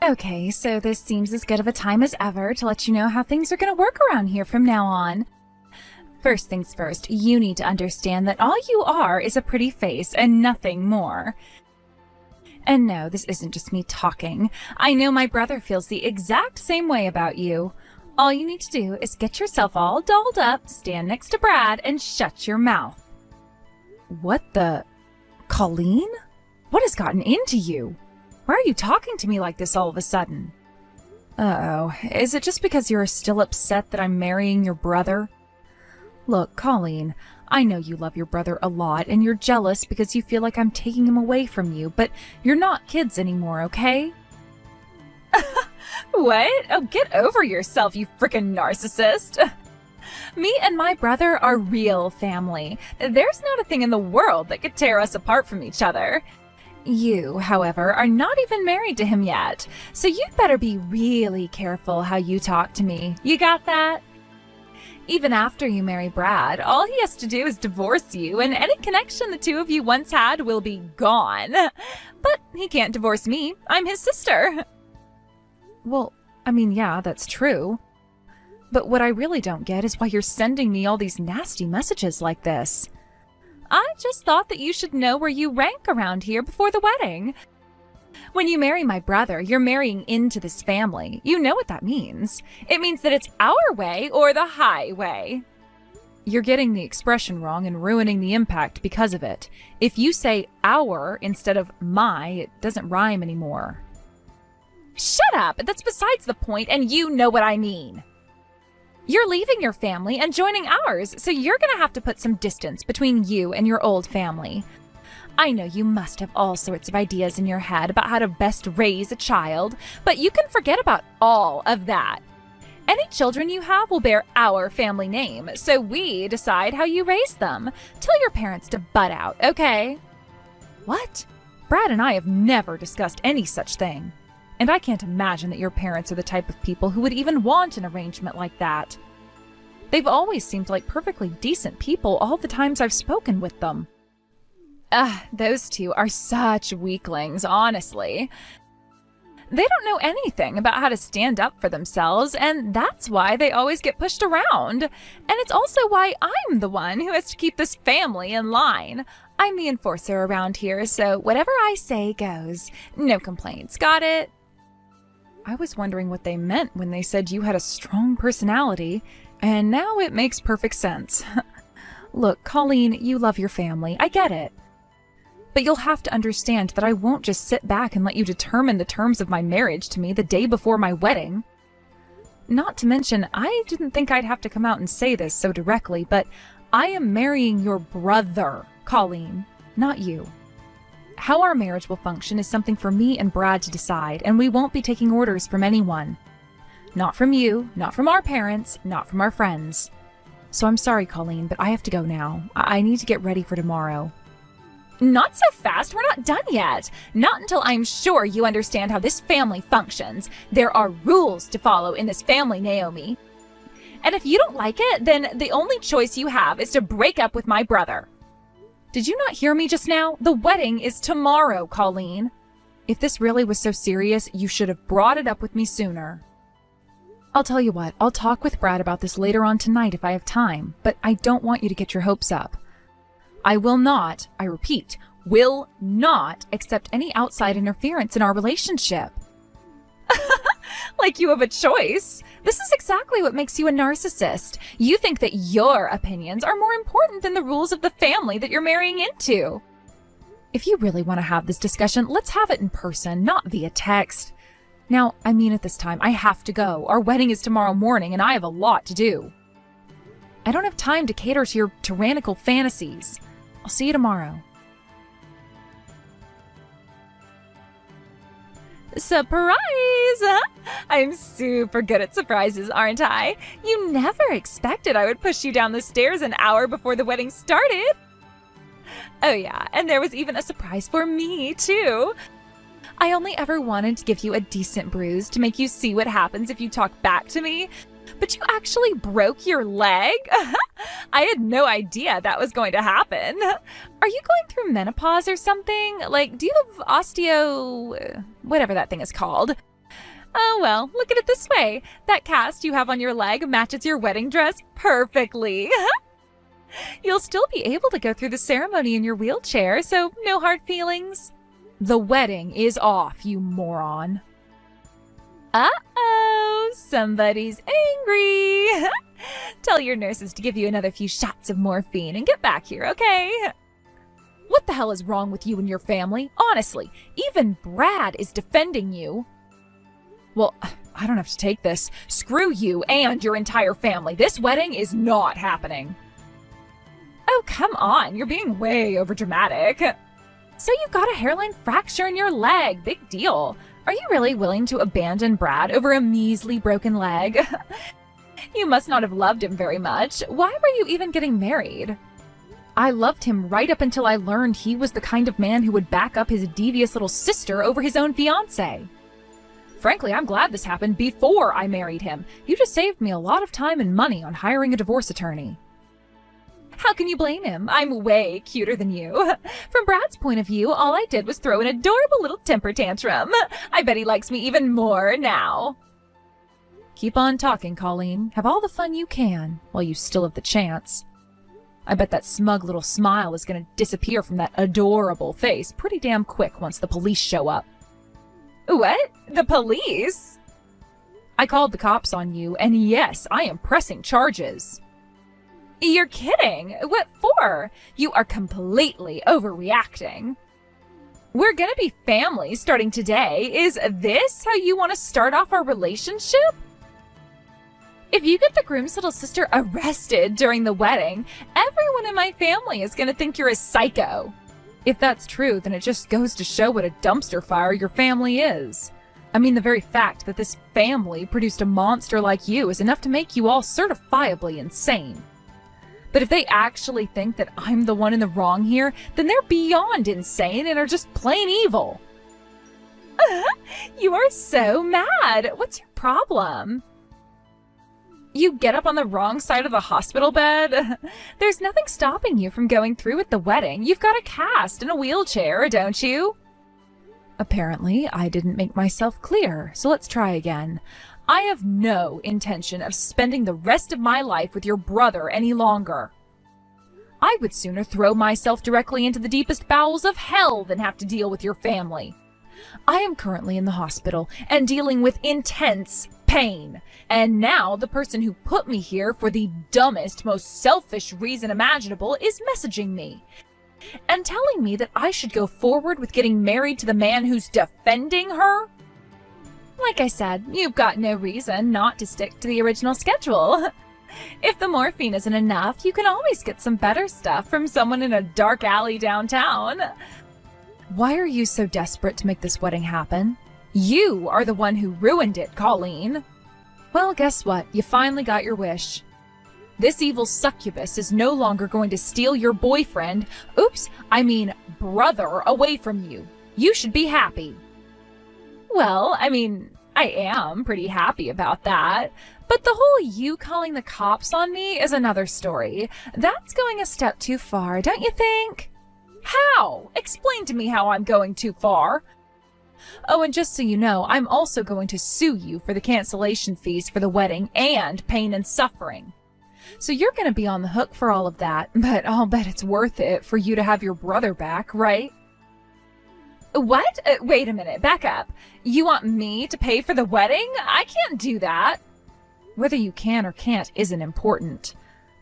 Okay, so this seems as good of a time as ever to let you know how things are going to work around here from now on. First things first, you need to understand that all you are is a pretty face and nothing more. And no, this isn't just me talking. I know my brother feels the exact same way about you. All you need to do is get yourself all dolled up, stand next to Brad, and shut your mouth. What the... Colleen? What has gotten into you? Why are you talking to me like this all of a sudden? Uh-oh, is it just because you're still upset that I'm marrying your brother? Look, Colleen, I know you love your brother a lot, and you're jealous because you feel like I'm taking him away from you, but you're not kids anymore, okay? What? Oh, get over yourself, you frickin' narcissist! Me and my brother are real family. There's not a thing in the world that could tear us apart from each other. You, however, are not even married to him yet, so you'd better be really careful how you talk to me. You got that? Even after you marry Brad, all he has to do is divorce you, and any connection the two of you once had will be gone. But he can't divorce me. I'm his sister. Well, I mean, yeah, that's true. But what I really don't get is why you're sending me all these nasty messages like this. I just thought that you should know where you rank around here before the wedding. When you marry my brother, you're marrying into this family. You know what that means. It means that it's our way or the highway. You're getting the expression wrong and ruining the impact because of it. If you say our instead of my, it doesn't rhyme anymore. Shut up! That's besides the point, and you know what I mean. You're leaving your family and joining ours, so you're gonna have to put some distance between you and your old family. I know you must have all sorts of ideas in your head about how to best raise a child, but you can forget about all of that. Any children you have will bear our family name, so we decide how you raise them. Tell your parents to butt out, okay? What? Brad and I have never discussed any such thing. And I can't imagine that your parents are the type of people who would even want an arrangement like that. They've always seemed like perfectly decent people all the times I've spoken with them. Those two are such weaklings, honestly. They don't know anything about how to stand up for themselves, and that's why they always get pushed around. And it's also why I'm the one who has to keep this family in line. I'm the enforcer around here, so whatever I say goes. No complaints, got it? I was wondering what they meant when they said you had a strong personality, and now it makes perfect sense. Look, Colleen, you love your family. I get it. But you'll have to understand that I won't just sit back and let you determine the terms of my marriage to me the day before my wedding. Not to mention, I didn't think I'd have to come out and say this so directly, but I am marrying your brother, Colleen, not you. How our marriage will function is something for me and Brad to decide, and we won't be taking orders from anyone. Not from you, not from our parents, not from our friends. So I'm sorry, Colleen, but I have to go now. I need to get ready for tomorrow. Not so fast, we're not done yet. Not until I'm sure you understand how this family functions. There are rules to follow in this family, Naomi. And if you don't like it, then the only choice you have is to break up with my brother. Did you not hear me just now? The wedding is tomorrow, Colleen. If this really was so serious, you should have brought it up with me sooner. I'll tell you what, I'll talk with Brad about this later on tonight if I have time, but I don't want you to get your hopes up. I will not, I repeat, will not accept any outside interference in our relationship. Like you have a choice. This is exactly what makes you a narcissist. You think that your opinions are more important than the rules of the family that you're marrying into. If you really want to have this discussion, let's have it in person, not via text. Now, I mean at this time, I have to go. Our wedding is tomorrow morning and I have a lot to do. I don't have time to cater to your tyrannical fantasies. I'll see you tomorrow. Surprise! I'm super good at surprises, aren't I? You never expected I would push you down the stairs an hour before the wedding started. Oh yeah, and there was even a surprise for me, too. I only ever wanted to give you a decent bruise to make you see what happens if you talk back to me. But you actually broke your leg? I had no idea that was going to happen. Are you going through menopause or something? Like, do you have whatever that thing is called? Oh well, look at it this way. That cast you have on your leg matches your wedding dress perfectly. You'll still be able to go through the ceremony in your wheelchair, so no hard feelings. The wedding is off, you moron. Uh-oh, somebody's angry. Tell your nurses to give you another few shots of morphine and get back here, okay? What the hell is wrong with you and your family? Honestly, even Brad is defending you. Well, I don't have to take this. Screw you and your entire family. This wedding is not happening. Oh, come on. You're being way overdramatic. So you've got a hairline fracture in your leg. Big deal. Are you really willing to abandon Brad over a measly broken leg? You must not have loved him very much. Why were you even getting married? I loved him right up until I learned he was the kind of man who would back up his devious little sister over his own fiancé. Frankly, I'm glad this happened before I married him. You just saved me a lot of time and money on hiring a divorce attorney. How can you blame him? I'm way cuter than you. From Brad's point of view, all I did was throw an adorable little temper tantrum. I bet he likes me even more now. Keep on talking, Colleen. Have all the fun you can, while you still have the chance. I bet that smug little smile is going to disappear from that adorable face pretty damn quick once the police show up. What? The police? I called the cops on you, and yes, I am pressing charges. You're kidding. What for? You are completely overreacting. We're gonna be family starting today. Is this how you want to start off our relationship? If you get the groom's little sister arrested during the wedding, everyone in my family is gonna think you're a psycho. If that's true, then it just goes to show what a dumpster fire your family is. I mean, the very fact that this family produced a monster like you is enough to make you all certifiably insane. But if they actually think that I'm the one in the wrong here, then they're beyond insane and are just plain evil. You are so mad. What's your problem? You get up on the wrong side of the hospital bed? There's nothing stopping you from going through with the wedding. You've got a cast and a wheelchair, don't you? Apparently, I didn't make myself clear, so let's try again. I have no intention of spending the rest of my life with your brother any longer. I would sooner throw myself directly into the deepest bowels of hell than have to deal with your family. I am currently in the hospital and dealing with intense pain. And now the person who put me here for the dumbest, most selfish reason imaginable is messaging me and telling me that I should go forward with getting married to the man who's defending her. Like I said, you've got no reason not to stick to the original schedule. If the morphine isn't enough, you can always get some better stuff from someone in a dark alley downtown. Why are you so desperate to make this wedding happen? You are the one who ruined it, Colleen. Well, guess what? You finally got your wish. This evil succubus is no longer going to steal your boyfriend, brother, away from you. You should be happy. Well, I am pretty happy about that. But the whole you calling the cops on me is another story. That's going a step too far, don't you think? How? Explain to me how I'm going too far. Oh, and just so you know, I'm also going to sue you for the cancellation fees for the wedding and pain and suffering. So you're going to be on the hook for all of that, but I'll bet it's worth it for you to have your brother back, right? What? Wait a minute, back up. You want me to pay for the wedding? I can't do that. Whether you can or can't isn't important.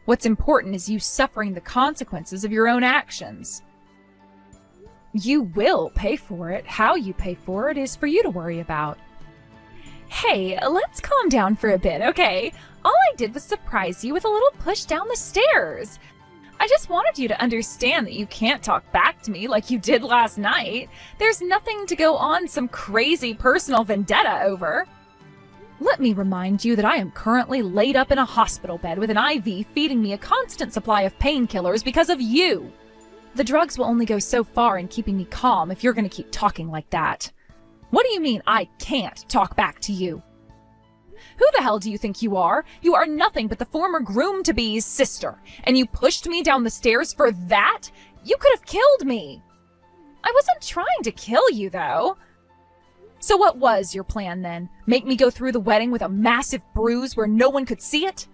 What's important is you suffering the consequences of your own actions. You will pay for it. How you pay for it is for you to worry about. Hey, let's calm down for a bit, okay? All I did was surprise you with a little push down the stairs. I just wanted you to understand that you can't talk back to me like you did last night. There's nothing to go on some crazy personal vendetta over. Let me remind you that I am currently laid up in a hospital bed with an IV feeding me a constant supply of painkillers because of you. The drugs will only go so far in keeping me calm if you're going to keep talking like that. What do you mean I can't talk back to you? Who the hell do you think you are? You are nothing but the former groom-to-be's sister, and you pushed me down the stairs for that? You could have killed me. I wasn't trying to kill you, though. So what was your plan then? Make me go through the wedding with a massive bruise where no one could see it?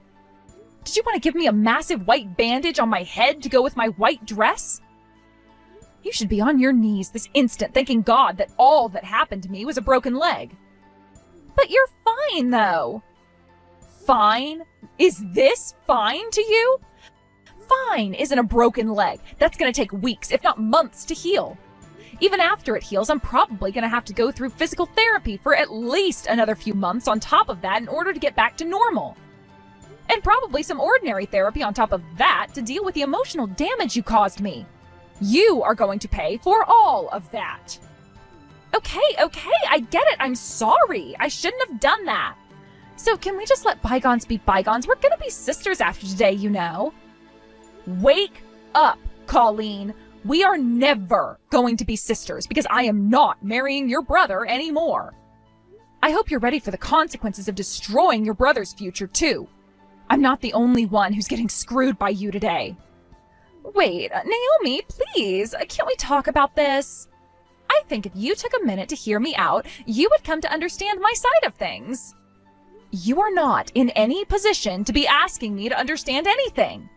Did you want to give me a massive white bandage on my head to go with my white dress? You should be on your knees this instant thanking God that all that happened to me was a broken leg. But you're fine, though. Fine? Is this fine to you? Fine isn't a broken leg. That's going to take weeks, if not months, to heal. Even after it heals, I'm probably going to have to go through physical therapy for at least another few months on top of that in order to get back to normal. And probably some ordinary therapy on top of that to deal with the emotional damage you caused me. You are going to pay for all of that. Okay, I get it. I'm sorry. I shouldn't have done that. So can we just let bygones be bygones? We're gonna be sisters after today, you know. Wake up, Colleen. We are never going to be sisters because I am not marrying your brother anymore. I hope you're ready for the consequences of destroying your brother's future, too. I'm not the only one who's getting screwed by you today. Wait, Naomi, please, can't we talk about this? I think if you took a minute to hear me out, you would come to understand my side of things. You are not in any position to be asking me to understand anything.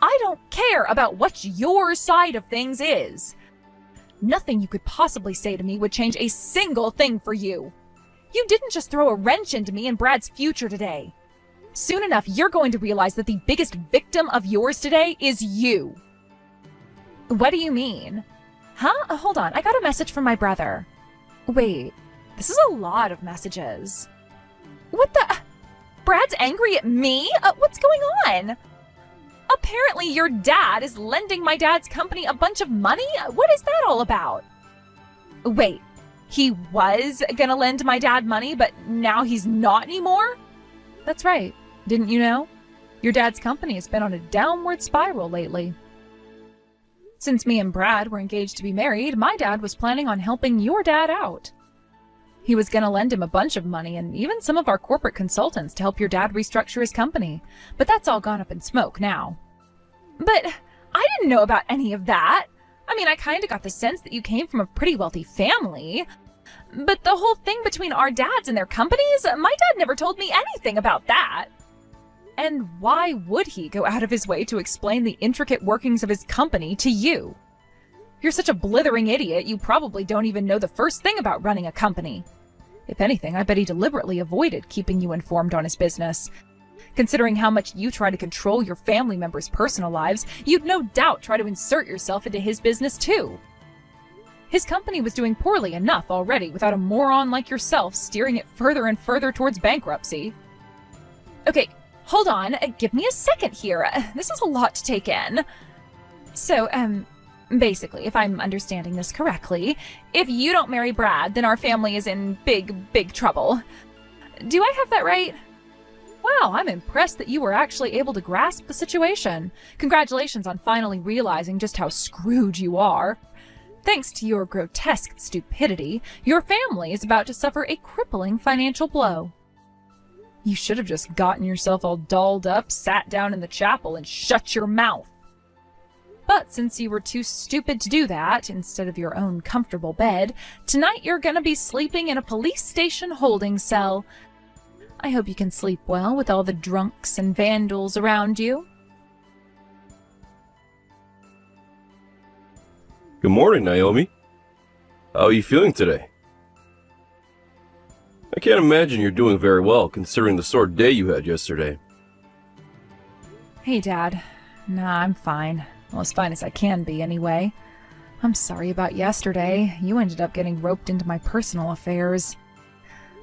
I don't care about what your side of things is. Nothing you could possibly say to me would change a single thing for you. You didn't just throw a wrench into me and Brad's future today. Soon enough, you're going to realize that the biggest victim of yours today is you. What do you mean? Huh? Hold on, I got a message from my brother. Wait, this is a lot of messages. What the? Brad's angry at me? What's going on? Apparently your dad is lending my dad's company a bunch of money? What is that all about? Wait, he was gonna lend my dad money, but now he's not anymore? That's right. Didn't you know? Your dad's company has been on a downward spiral lately. Since me and Brad were engaged to be married, my dad was planning on helping your dad out. He was going to lend him a bunch of money and even some of our corporate consultants to help your dad restructure his company. But that's all gone up in smoke now. But I didn't know about any of that. I mean, I kind of got the sense that you came from a pretty wealthy family. But the whole thing between our dads and their companies, my dad never told me anything about that. And why would he go out of his way to explain the intricate workings of his company to you? You're such a blithering idiot, you probably don't even know the first thing about running a company. If anything, I bet he deliberately avoided keeping you informed on his business. Considering how much you try to control your family members' personal lives, you'd no doubt try to insert yourself into his business too. His company was doing poorly enough already without a moron like yourself steering it further and further towards bankruptcy. Okay, hold on, give me a second here. This is a lot to take in. So, basically, if I'm understanding this correctly, if you don't marry Brad, then our family is in big trouble. Do I have that right? Wow, I'm impressed that you were actually able to grasp the situation. Congratulations on finally realizing just how screwed you are. Thanks to your grotesque stupidity, your family is about to suffer a crippling financial blow. You should have just gotten yourself all dolled up, sat down in the chapel, and shut your mouth. But since you were too stupid to do that, instead of your own comfortable bed, tonight you're gonna be sleeping in a police station holding cell. I hope you can sleep well with all the drunks and vandals around you. Good morning, Naomi. How are you feeling today? I can't imagine you're doing very well, considering the sort of day you had yesterday. Hey, Dad. Nah, I'm fine. Well, as fine as I can be, anyway. I'm sorry about yesterday. You ended up getting roped into my personal affairs.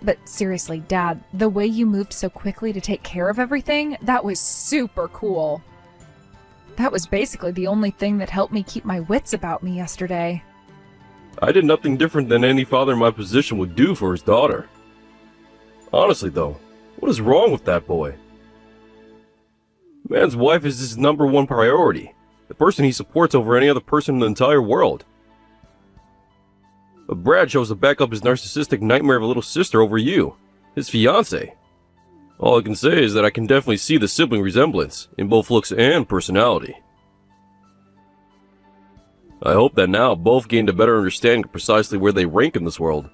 But seriously, Dad, the way you moved so quickly to take care of everything, that was super cool. That was basically the only thing that helped me keep my wits about me yesterday. I did nothing different than any father in my position would do for his daughter. Honestly, though, what is wrong with that boy? Man's wife is his #1 priority, the person he supports over any other person in the entire world. But Brad chose to back up his narcissistic nightmare of a little sister over you, his fiancé. All I can say is that I can definitely see the sibling resemblance in both looks and personality. I hope that now both gained a better understanding of precisely where they rank in this world.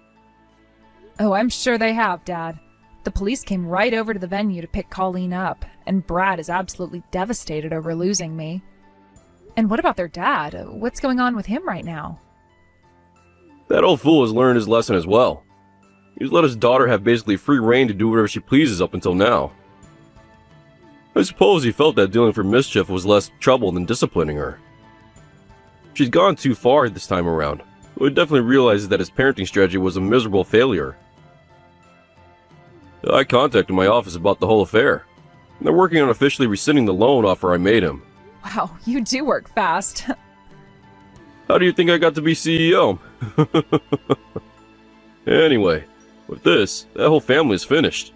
Oh, I'm sure they have, Dad. The police came right over to the venue to pick Colleen up, and Brad is absolutely devastated over losing me. And what about their dad? What's going on with him right now? That old fool has learned his lesson as well. He's let his daughter have basically free reign to do whatever she pleases up until now. I suppose he felt that dealing for mischief was less trouble than disciplining her. She's gone too far this time around, but he definitely realizes that his parenting strategy was a miserable failure. I contacted my office about the whole affair. They're working on officially rescinding the loan offer I made him. Wow, you do work fast. How do you think I got to be CEO? Anyway, with this, that whole family is finished.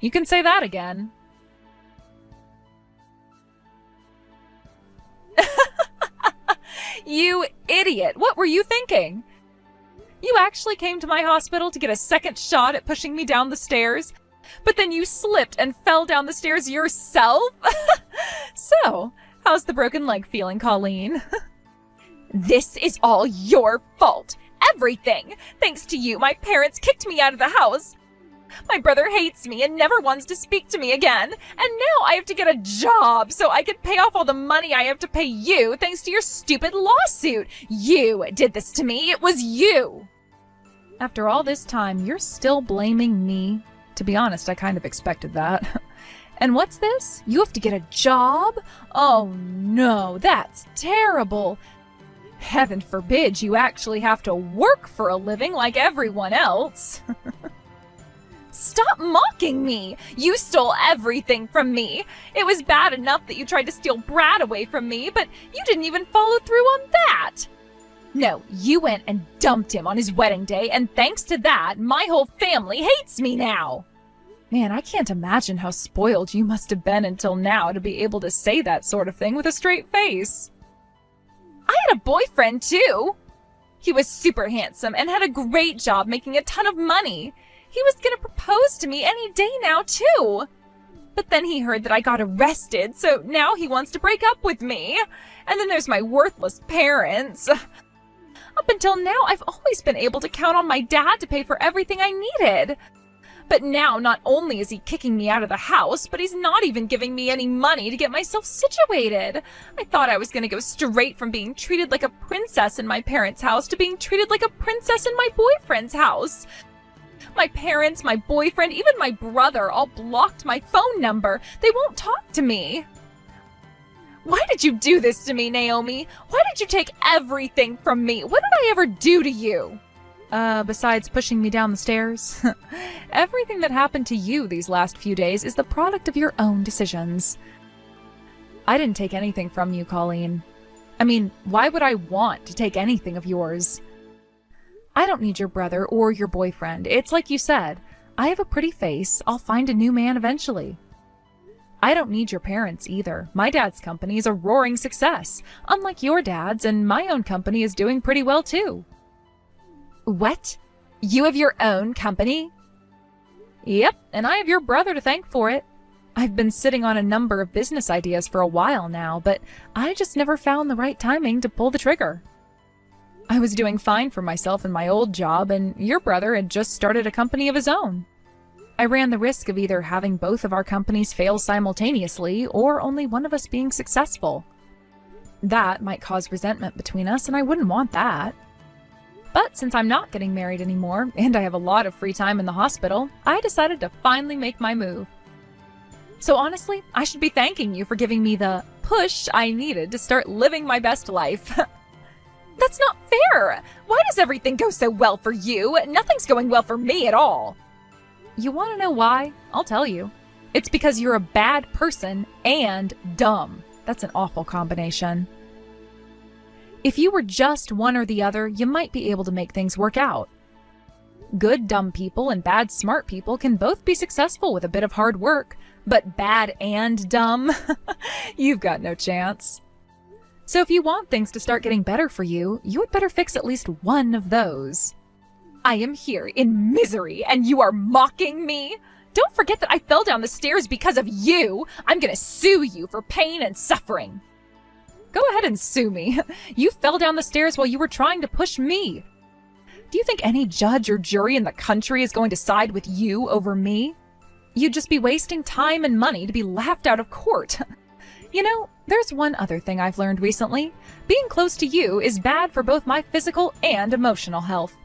You can say that again. You idiot! What were you thinking? You actually came to my hospital to get a second shot at pushing me down the stairs, but then you slipped and fell down the stairs yourself? So, how's the broken leg feeling, Colleen? This is all your fault. Everything. Thanks to you, my parents kicked me out of the house. My brother hates me and never wants to speak to me again. And now I have to get a job so I can pay off all the money I have to pay you thanks to your stupid lawsuit. You did this to me. It was you. After all this time, you're still blaming me. To be honest, I kind of expected that. And what's this? You have to get a job? Oh no, that's terrible. Heaven forbid you actually have to work for a living like everyone else. Stop mocking me! You stole everything from me. It was bad enough that you tried to steal Brad away from me, but you didn't even follow through on that. No, you went and dumped him on his wedding day, and thanks to that, my whole family hates me now. Man, I can't imagine how spoiled you must have been until now to be able to say that sort of thing with a straight face. I had a boyfriend, too. He was super handsome and had a great job making a ton of money. He was gonna propose to me any day now, too. But then he heard that I got arrested, so now he wants to break up with me. And then there's my worthless parents. Up until now, I've always been able to count on my dad to pay for everything I needed. But now, not only is he kicking me out of the house, but he's not even giving me any money to get myself situated. I thought I was gonna go straight from being treated like a princess in my parents' house to being treated like a princess in my boyfriend's house. My parents, my boyfriend, even my brother all blocked my phone number. They won't talk to me. Why did you do this to me, Naomi? Why did you take everything from me? What did I ever do to you? Besides pushing me down the stairs? Everything that happened to you these last few days is the product of your own decisions. I didn't take anything from you, Colleen. I mean, why would I want to take anything of yours? I don't need your brother or your boyfriend. It's like you said. I have a pretty face. I'll find a new man eventually. I don't need your parents either. My dad's company is a roaring success. Unlike your dad's, and my own company is doing pretty well too. What? You have your own company? Yep, and I have your brother to thank for it. I've been sitting on a number of business ideas for a while now, but I just never found the right timing to pull the trigger. I was doing fine for myself in my old job, and your brother had just started a company of his own. I ran the risk of either having both of our companies fail simultaneously, or only one of us being successful. That might cause resentment between us, and I wouldn't want that. But since I'm not getting married anymore, and I have a lot of free time in the hospital, I decided to finally make my move. So honestly, I should be thanking you for giving me the push I needed to start living my best life. That's not fair! Why does everything go so well for you? Nothing's going well for me at all. You want to know why? I'll tell you. It's because you're a bad person and dumb. That's an awful combination. If you were just one or the other, you might be able to make things work out. Good dumb people and bad smart people can both be successful with a bit of hard work, but bad and dumb? You've got no chance. So if you want things to start getting better for you, you had better fix at least one of those. I am here in misery, and you are mocking me? Don't forget that I fell down the stairs because of you. I'm gonna sue you for pain and suffering. Go ahead and sue me. You fell down the stairs while you were trying to push me. Do you think any judge or jury in the country is going to side with you over me? You'd just be wasting time and money to be laughed out of court. You know, there's one other thing I've learned recently. Being close to you is bad for both my physical and emotional health.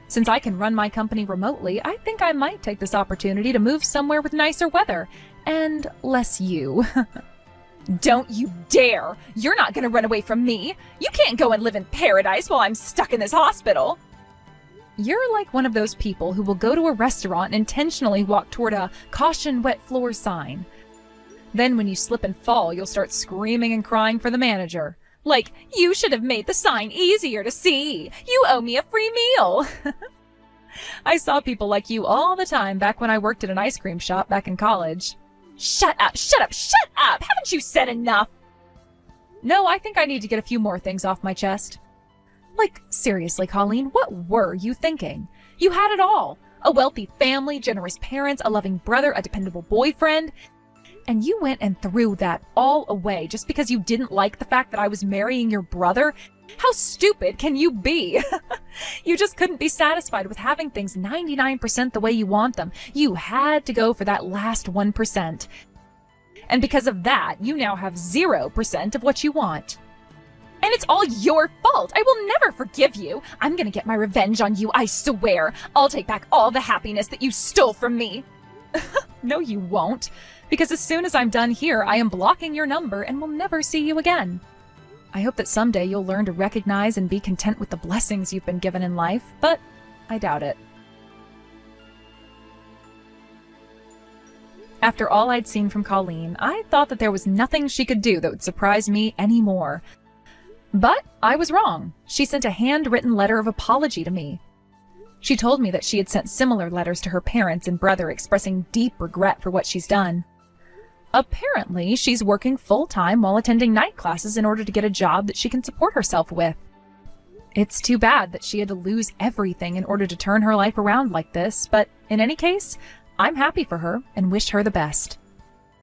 Since I can run my company remotely, I think I might take this opportunity to move somewhere with nicer weather and less you. Don't you dare! You're not gonna run away from me! You can't go and live in paradise while I'm stuck in this hospital! You're like one of those people who will go to a restaurant and intentionally walk toward a "caution wet floor" sign. Then when you slip and fall, you'll start screaming and crying for the manager. Like, you should have made the sign easier to see! You owe me a free meal! I saw people like you all the time back when I worked at an ice cream shop back in college. Shut up, shut up, shut up! Haven't you said enough? No, I think I need to get a few more things off my chest. Like, seriously, Colleen, what were you thinking? You had it all. A wealthy family, generous parents, a loving brother, a dependable boyfriend. And you went and threw that all away just because you didn't like the fact that I was marrying your brother? How stupid can you be? You just couldn't be satisfied with having things 99% the way you want them. You had to go for that last 1%. And because of that, you now have 0% of what you want. And it's all your fault. I will never forgive you. I'm gonna get my revenge on you, I swear. I'll take back all the happiness that you stole from me. No, you won't. Because as soon as I'm done here, I am blocking your number and will never see you again. I hope that someday you'll learn to recognize and be content with the blessings you've been given in life, but I doubt it. After all I'd seen from Colleen, I thought that there was nothing she could do that would surprise me anymore. But I was wrong. She sent a handwritten letter of apology to me. She told me that she had sent similar letters to her parents and brother expressing deep regret for what she's done. Apparently, she's working full-time while attending night classes in order to get a job that she can support herself with. It's too bad that she had to lose everything in order to turn her life around like this, but in any case, I'm happy for her and wish her the best.